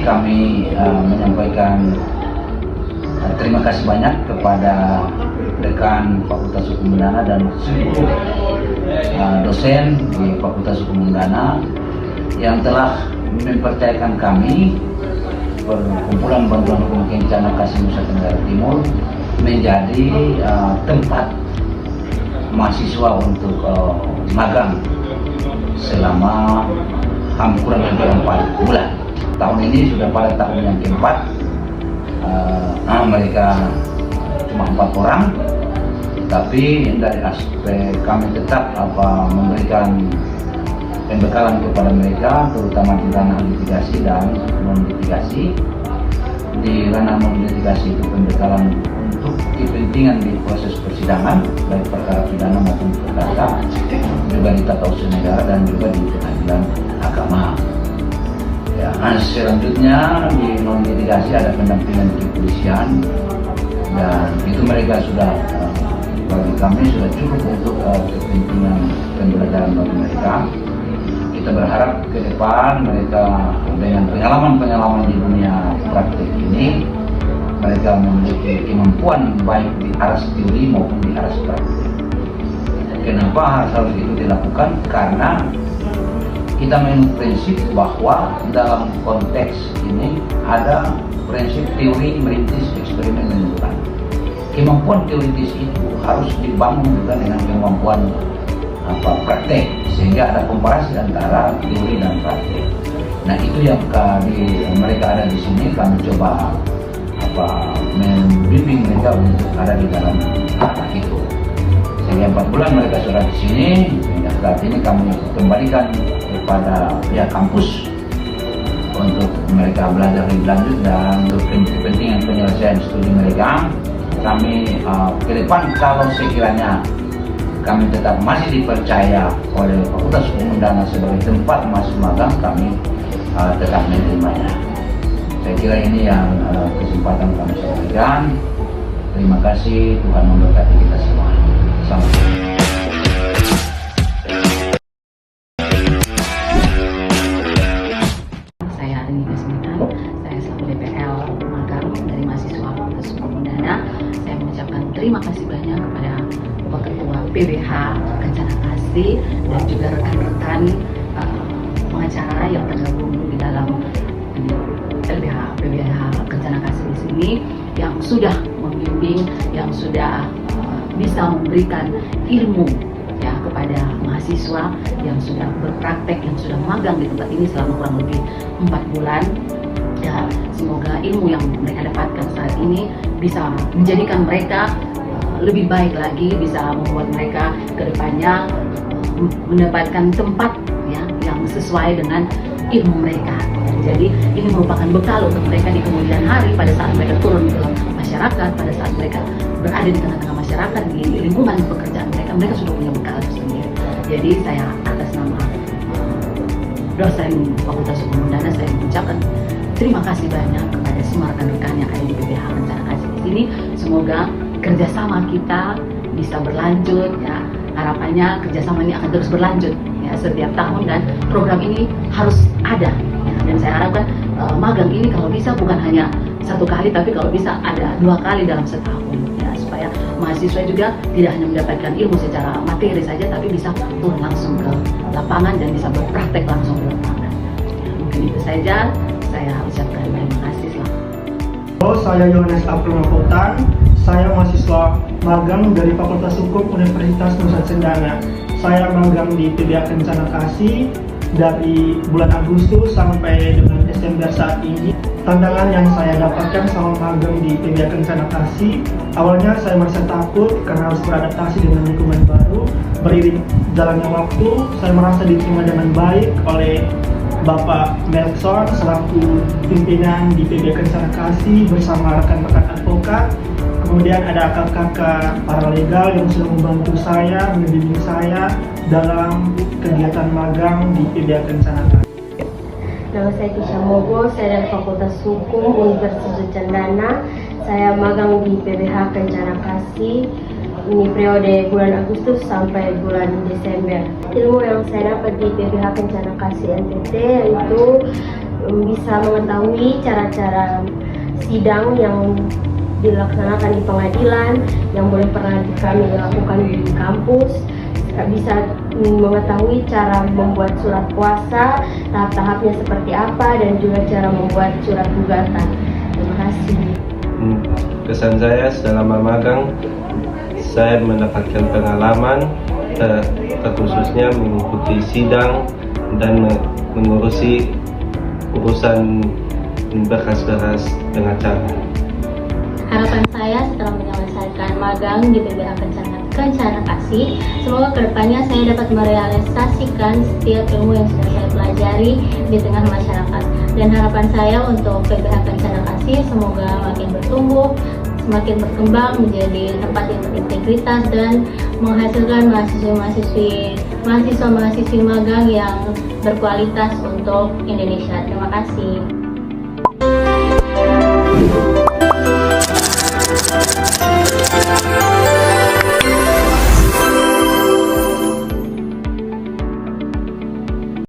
kami menyampaikan terima kasih banyak kepada rekan Fakultas Hukum Undana dan seluruh dosen di Fakultas Hukum Undana yang telah mempercayakan kami Perkumpulan Bantuan Hukum Kencana Kasih Nusa Tenggara Timur menjadi tempat mahasiswa untuk magang selama kurang lebih 4 bulan. Tahun ini sudah pada tahun yang keempat. Mereka cuma 4 orang, tapi dari aspek kami tetap memberikan pembekalan kepada mereka, terutama di ranah litigasi dan non-litigasi. Di ranah non-litigasi itu pembekalan untuk kepentingan di proses persidangan, baik perkara pidana maupun perdata, juga di tata usaha negara dan juga di pengadilan agama. Ya, selanjutnya di non-litigasi ada pendampingan di kepolisian, dan itu mereka sudah bagi kami sudah cukup untuk kepentingan pembelajaran bagi mereka. Kita berharap ke depan mereka dengan pengalaman di dunia praktik ini, mereka memiliki kemampuan baik di aras teori maupun di aras praktik. Kenapa harus itu dilakukan? Karena kita menurut prinsip bahwa dalam konteks ini ada prinsip teori merintis, eksperimen menentukan. Kemampuan teoritis itu harus dibangun juga dengan kemampuan praktek, sehingga ada komparasi antara teori dan praktek. Nah, itu yang mereka ada di sini, kami coba membimbing mereka untuk ada di dalam arah itu. Sehingga 4 bulan mereka sudah di sini, sehingga saat ini kami kembalikan kepada pihak kampus untuk mereka belajar lebih lanjut dan untuk kepentingan penyelesaian studi mereka. Kami ke depan kalau sekiranya kami tetap masih dipercaya oleh Fakultas Hukum Undana sebagai tempat mahasiswa magang, kami tetap menerimanya. Saya kira ini yang kesempatan kami sampaikan. Terima kasih, Tuhan memberkati kita semua. Sampai. Saya Rini Kasmitan, saya selaku DPL magang dari mahasiswa Fakultas Hukum Undana. Saya mengucapkan terima kasih banyak kepada Bapak Ketua PBH Kencana Kasih dan juga rekan-rekan pengacara yang tergabung di dalam LBH PBH Kencana Kasih di sini yang sudah membimbing, yang sudah bisa memberikan ilmu ya kepada mahasiswa yang sudah berpraktek, yang sudah magang di tempat ini selama kurang lebih 4 bulan. Ya, semoga ilmu yang mereka dapatkan saat ini bisa menjadikan mereka lebih baik lagi, bisa membuat mereka ke depannya mendapatkan tempat ya yang sesuai dengan ilmu mereka. Jadi ini merupakan bekal untuk mereka di kemudian hari pada saat mereka turun ke masyarakat, pada saat mereka berada di tengah-tengah masyarakat, di lingkungan pekerjaan mereka sudah punya bekal tersendiri. Jadi saya atas nama dosen Fakultas Hukum Undana, saya mengucapkan terima kasih banyak kepada semua rekan-rekan yang ada di PBH Kencana Kasih di sini. Semoga kerjasama kita bisa berlanjut ya. Harapannya kerjasama ini akan terus berlanjut ya setiap tahun, dan program ini harus ada ya. Dan saya harapkan magang ini kalau bisa bukan hanya 1 kali, tapi kalau bisa ada 2 kali dalam setahun ya, supaya mahasiswa juga tidak hanya mendapatkan ilmu secara materi saja, tapi bisa turun langsung ke lapangan dan bisa berpraktek langsung di lapangan ya. Mungkin itu saja, saya ucapkan terima kasih. Halo, saya Yohanes April Makotan. Saya mahasiswa magang dari Fakultas Hukum Universitas Nusa Tenggara. Saya magang di PBH Kencana Kasih dari bulan Agustus sampai dengan Desember saat ini. Tantangan yang saya dapatkan selama magang di PBH Kencana Kasih, awalnya saya merasa takut karena harus beradaptasi dengan lingkungan baru. Beriring jalannya waktu, saya merasa diterima dengan baik oleh Bapak Melson selaku pimpinan di PBH Kencana Kasih bersama rekan-rekan advokat. Kemudian ada kakak-kakak paralegal yang sudah membantu saya, membimbing saya dalam kegiatan magang di PBH Kencana Kasih. Nama saya Tisha Mogo, saya dari Fakultas Hukum Universitas Cendana. Saya magang di PBH Kencana Kasih. Ini periode bulan Agustus sampai bulan Desember. Ilmu yang saya dapat di PBH Kencana Kasih NTT yaitu bisa mengetahui cara-cara sidang yang dilaksanakan di pengadilan yang boleh pernah kami lakukan di kampus, bisa mengetahui cara membuat surat kuasa, tahap-tahapnya seperti apa, dan juga cara membuat surat gugatan. Terima kasih. Kesan saya selama magang, saya mendapatkan pengalaman terkhususnya mengikuti sidang dan mengurusi urusan berkas-berkas pengacara. Harapan saya setelah menyelesaikan magang di PBH Kencana Kasih, semoga kedepannya saya dapat merealisasikan setiap ilmu yang sudah saya pelajari di tengah masyarakat. Dan harapan saya untuk PBH Kencana Kasih semoga makin bertumbuh, semakin berkembang menjadi tempat yang berintegritas dan menghasilkan mahasiswa-mahasiswi magang yang berkualitas untuk Indonesia. Terima kasih.